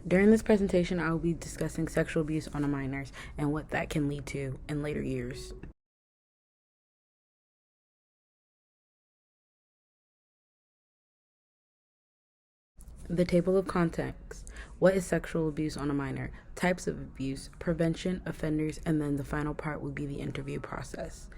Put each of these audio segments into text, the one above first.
During this presentation, I will be discussing sexual abuse on a minors and what that can lead to in later years. The table of contents. What is sexual abuse on a minor? Types of abuse, prevention, offenders, and then the final part would be the interview process.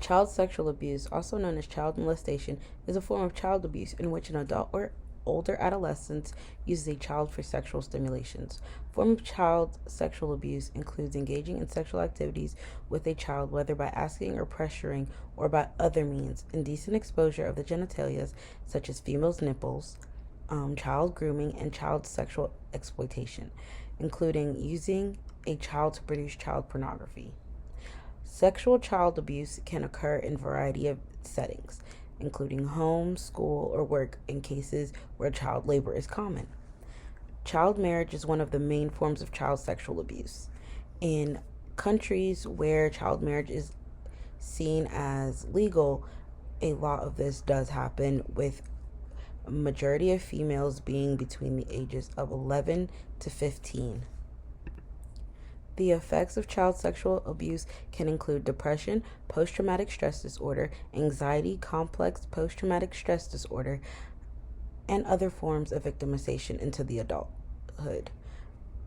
Child sexual abuse, also known as child molestation, is a form of child abuse in which an adult or older adolescent uses a child for sexual stimulations. Form of child sexual abuse includes engaging in sexual activities with a child, whether by asking or pressuring or by other means, indecent exposure of the genitalia, such as females' nipples, child grooming, and child sexual exploitation, including using a child to produce child pornography. Sexual child abuse can occur in a variety of settings, including home, school, or work in cases where child labor is common. Child marriage is one of the main forms of child sexual abuse. In countries where child marriage is seen as legal, a lot of this does happen, with a majority of females being between the ages of 11 to 15. The effects of child sexual abuse can include depression, post traumatic stress disorder, anxiety, complex post traumatic stress disorder, and other forms of victimization into the adulthood,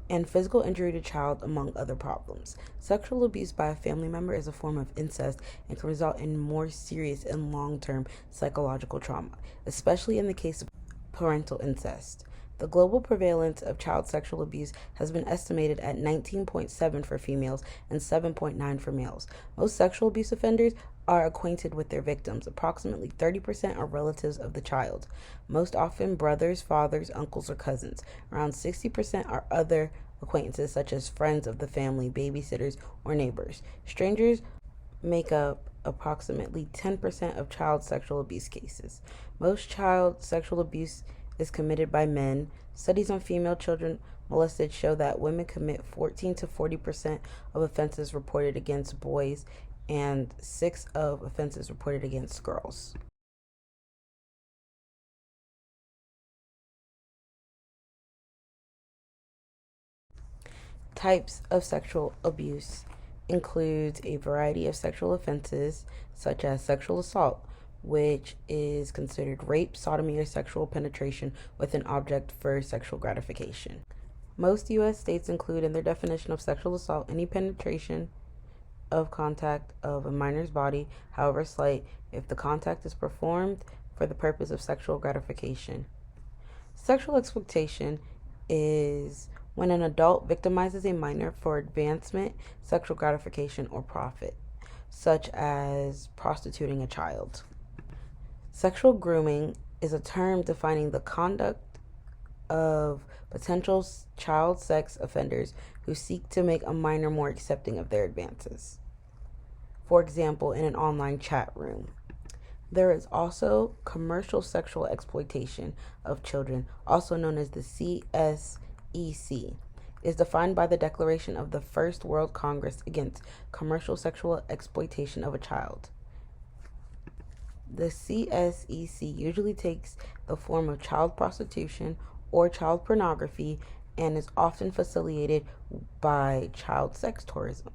and physical injury to child, among other problems. Sexual abuse by a family member is a form of incest and can result in more serious and long-term psychological trauma, especially in the case of parental incest. The global prevalence of child sexual abuse has been estimated at 19.7 for females and 7.9 for males. Most sexual abuse offenders are acquainted with their victims. Approximately 30% are relatives of the child, most often brothers, fathers, uncles, or cousins. Around 60% are other acquaintances, such as friends of the family, babysitters, or neighbors. Strangers make up approximately 10% of child sexual abuse cases. Most child sexual abuse is committed by men. Studies on female children molested show that women commit 14 to 40% of offenses reported against boys and 6 of offenses reported against girls. Types of sexual abuse includes a variety of sexual offenses, such as sexual assault, which is considered rape, sodomy, or sexual penetration with an object for sexual gratification. Most U.S. states include in their definition of sexual assault any penetration of contact of a minor's body, however slight, if the contact is performed for the purpose of sexual gratification. Sexual exploitation is when an adult victimizes a minor for advancement, sexual gratification, or profit, such as prostituting a child. Sexual grooming is a term defining the conduct of potential child sex offenders who seek to make a minor more accepting of their advances. For example, in an online chat room. There is also commercial sexual exploitation of children, also known as the CSEC, is defined by the Declaration of the First World Congress Against Commercial Sexual Exploitation of a Child. The CSEC usually takes the form of child prostitution or child pornography and is often facilitated by child sex tourism.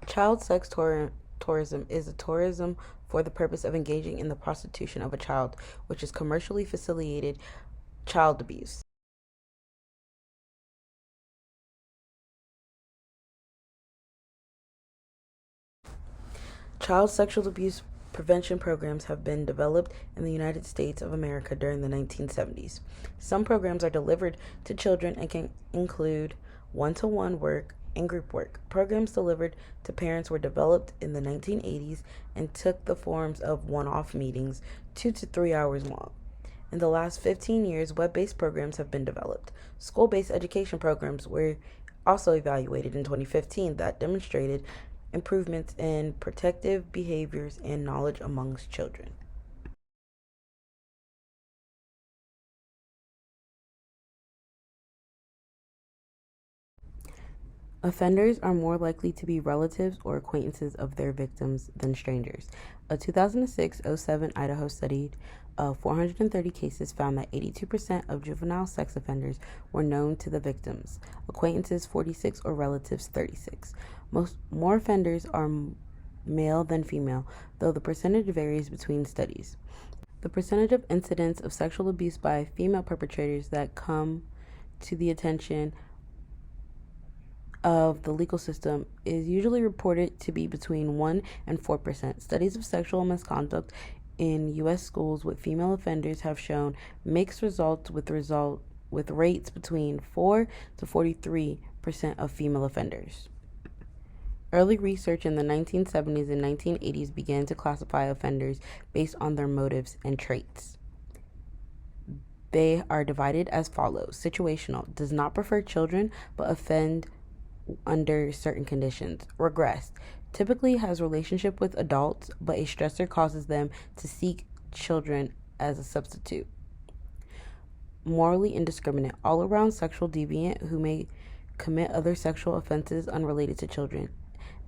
Child sex tourism is a tourism for the purpose of engaging in the prostitution of a child, which is commercially facilitated child abuse. Child sexual abuse prevention programs have been developed in the United States of America during the 1970s. Some programs are delivered to children and can include one-to-one work and group work. Programs delivered to parents were developed in the 1980s and took the forms of one-off meetings, 2 to 3 hours long. In the last 15 years, web-based programs have been developed. School-based education programs were also evaluated in 2015 that demonstrated improvements in protective behaviors and knowledge amongst children. Offenders are more likely to be relatives or acquaintances of their victims than strangers. A 2006-07 Idaho study of 430 cases found that 82% of juvenile sex offenders were known to the victims, acquaintances 46, or relatives 36. More offenders are male than female, though the percentage varies between studies. The percentage of incidents of sexual abuse by female perpetrators that come to the attention of the legal system is usually reported to be between 1 and 4%. Studies of sexual misconduct in U.S. schools with female offenders have shown mixed results with rates between 4 to 43% of female offenders. Early research in the 1970s and 1980s began to classify offenders based on their motives and traits. They are divided as follows. Situational: does not prefer children but offend under certain conditions. Regressed: typically has relationship with adults, but a stressor causes them to seek children as a substitute. Morally indiscriminate: all around sexual deviant who may commit other sexual offenses unrelated to children.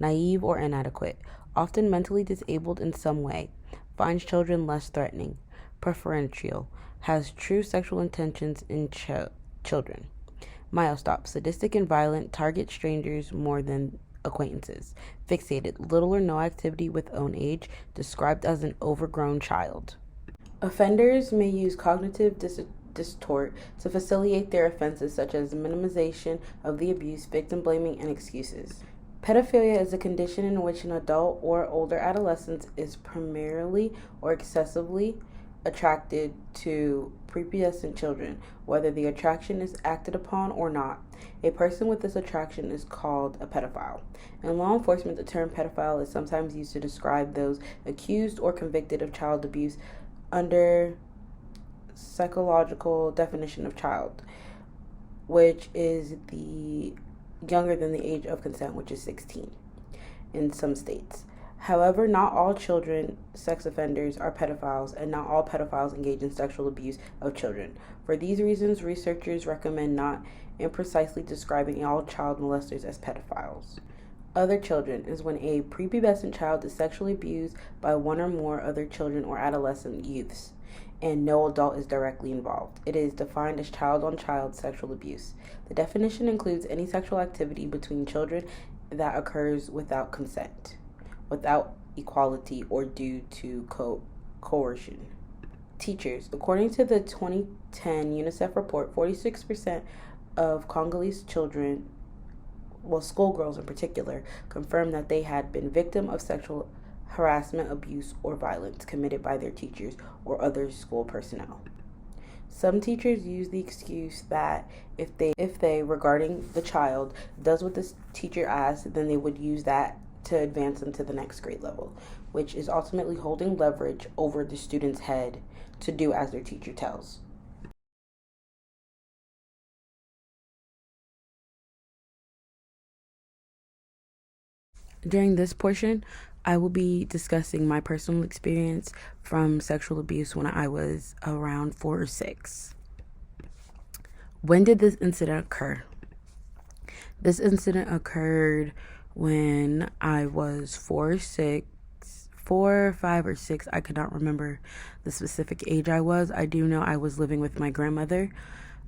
Naive or inadequate: often mentally disabled in some way, finds children less threatening. Preferential: has true sexual intentions in children. Milestop: sadistic and violent, target strangers more than acquaintances. Fixated: little or no activity with own age, described as an overgrown child. Offenders may use cognitive distort to facilitate their offenses, such as minimization of the abuse, victim blaming, and excuses. Pedophilia is a condition in which an adult or older adolescent is primarily or excessively attracted to prepubescent children, whether the attraction is acted upon or not. A person with this attraction is called a pedophile. In law enforcement, the term pedophile is sometimes used to describe those accused or convicted of child abuse under psychological definition of child, which is the younger than the age of consent, which is 16 in some states. However, not all children sex offenders are pedophiles, and not all pedophiles engage in sexual abuse of children. For these reasons, researchers recommend not imprecisely describing all child molesters as pedophiles. Other children is when a prepubescent child is sexually abused by one or more other children or adolescent youths, and no adult is directly involved. It is defined as child-on-child sexual abuse. The definition includes any sexual activity between children that occurs without consent, without equality, or due to coercion. Teachers. According to the 2010 UNICEF report, 46% of Congolese children, schoolgirls in particular, confirmed that they had been victim of sexual harassment, abuse, or violence committed by their teachers or other school personnel. Some teachers use the excuse that if they regarding the child does what the teacher asks, then they would use that to advance them to the next grade level, which is ultimately holding leverage over the student's head to do as their teacher tells. During this portion, I will be discussing my personal experience from sexual abuse when I was around 4 or 6. When did this incident occur? This incident occurred when I was 4, 5, or 6. I could not remember the specific age I was. I do know I was living with my grandmother.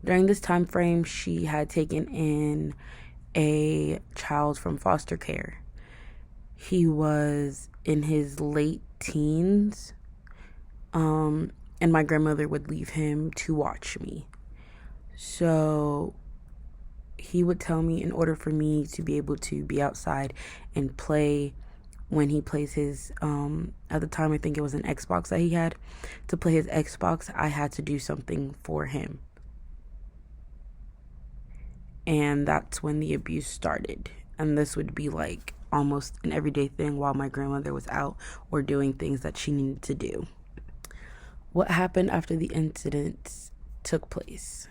During this time frame, she had taken in a child from foster care. He was in his late teens, and my grandmother would leave him to watch me. So he would tell me, in order for me to be able to be outside and play, when he plays his, at the time I think it was an Xbox that he had, to play his Xbox, I had to do something for him. And that's when the abuse started. And this would be like almost an everyday thing while my grandmother was out or doing things that she needed to do. What happened after the incident took place?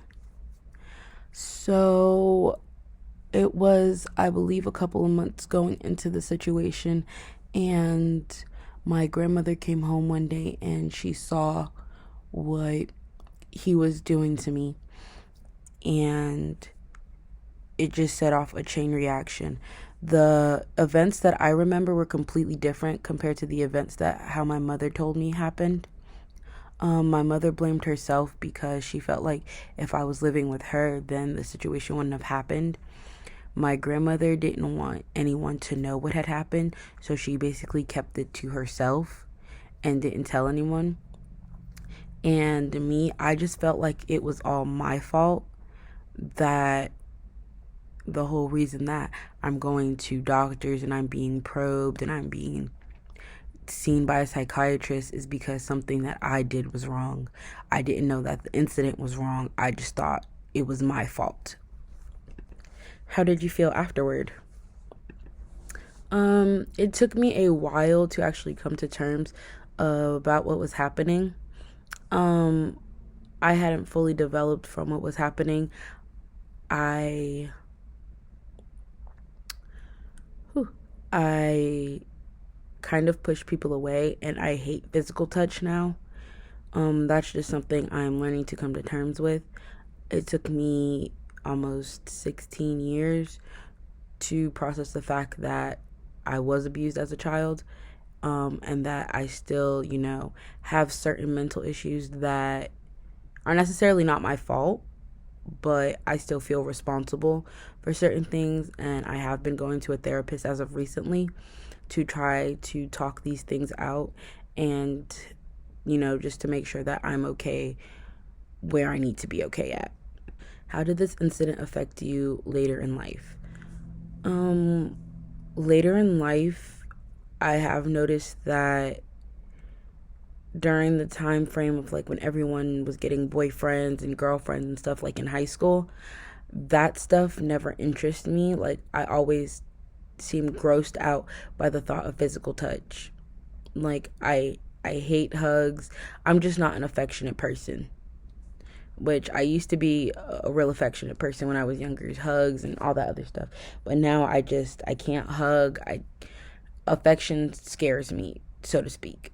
So it was, I believe, a couple of months going into the situation, and my grandmother came home one day and she saw what he was doing to me, and it just set off a chain reaction. The events that I remember were completely different compared to the events that how my mother told me happened. My mother blamed herself because she felt like if I was living with her, then the situation wouldn't have happened. My grandmother didn't want anyone to know what had happened, so she basically kept it to herself and didn't tell anyone. And me, I just felt like it was all my fault, that the whole reason that I'm going to doctors and I'm being probed and I'm being seen by a psychiatrist is because something that I did was wrong. I didn't know that the incident was wrong. I just thought it was my fault. How did you feel afterward? It took me a while to actually come to terms about what was happening. I hadn't fully developed from what was happening. I kind of push people away, and I hate physical touch now. That's just something I'm learning to come to terms with. It took me almost 16 years to process the fact that I was abused as a child, and that I still, have certain mental issues that are necessarily not my fault, but I still feel responsible for certain things. And I have been going to a therapist as of recently to try to talk these things out and, just to make sure that I'm okay where I need to be okay at. How did this incident affect you later in life? Later in life, I have noticed that during the time frame of like when everyone was getting boyfriends and girlfriends and stuff like in high school, that stuff never interested me. Like I always seemed grossed out by the thought of physical touch. Like I hate hugs. I'm just not an affectionate person, which I used to be a real affectionate person when I was younger, hugs and all that other stuff. But now I can't hug. Affection scares me, so to speak.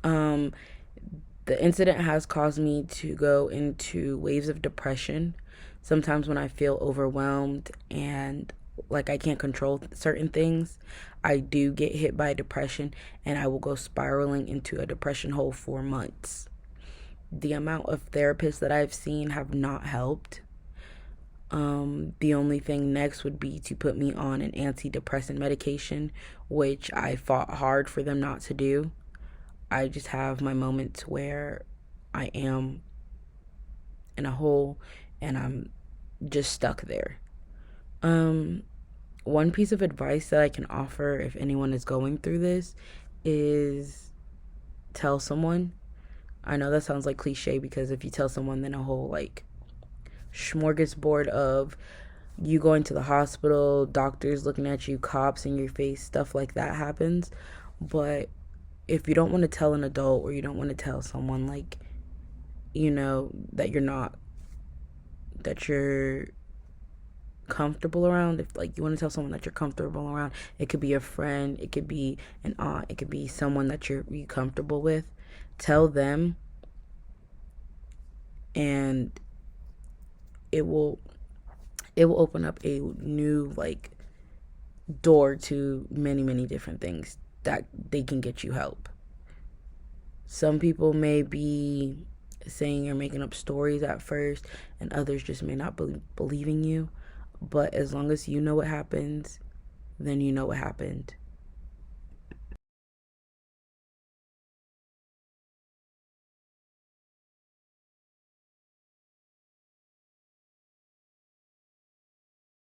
The incident has caused me to go into waves of depression. Sometimes when I feel overwhelmed and like I can't control certain things, I do get hit by depression and I will go spiraling into a depression hole for months. The amount of therapists that I've seen have not helped. The only thing next would be to put me on an antidepressant medication, which I fought hard for them not to do. I just have my moments where I am in a hole and I'm just stuck there. One piece of advice that I can offer if anyone is going through this is tell someone. I know that sounds like cliche because if you tell someone, then a whole like smorgasbord of you going to the hospital, doctors looking at you, cops in your face, stuff like that happens. But if you don't want to tell an adult or you don't want to tell someone like, that you're comfortable around, if like you want to tell someone that you're comfortable around, it could be a friend, it could be an aunt, it could be someone that you're comfortable with, tell them, and it will open up a new like door to many, many different things that they can get you help. Some people may be saying you're making up stories at first, and others just may not believing you. But as long as you know what happens, then you know what happened.